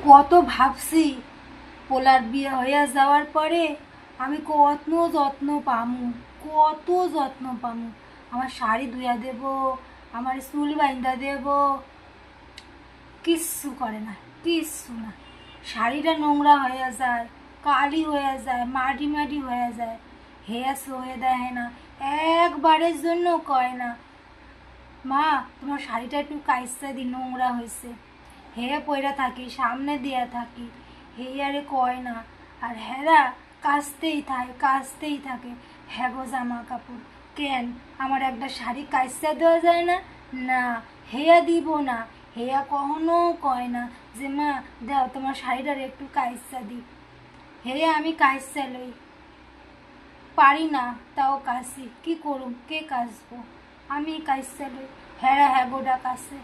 কত ভাবছি পোলার বিয়ে হইয়া যাওয়ার পরে আমি কত যত্ন পামু। আমার শাড়ি ধুইয়া দেব, আমার চুল বাইন্দা দেব, কিচ্ছু করে না, কিচ্ছু না। শাড়িটা নোংরা হয়ে যায়, কালি হয়ে যায়, মাটি মাটি হয়ে যায়, হেয়া সহে দেয় না, একবারের জন্য কয় না মা তোমার শাড়িটা একটু কাইসা দি, নোংরা হয়েছে। হেয়া পয়রা থাকি, সামনে দিয়া থাকি, হেয়ারে কয় না। আর হেরা কাচতেই থাকে হ্যাগো জামা কাপড়। কেন আমার একটা শাড়ি কাইসা দেওয়া যায় না? না, হেয়া দিব না। হেয়া কখনো কয় না যে মা দাও তোমার শাড়িটার একটু কাইসা দি। হেয়া আমি কাইসা লই, পারি না তাও কাশি, কি করুম, কে কাশবো? আমি কাইসা লই, হেরা হ্যাগোটা কাছে।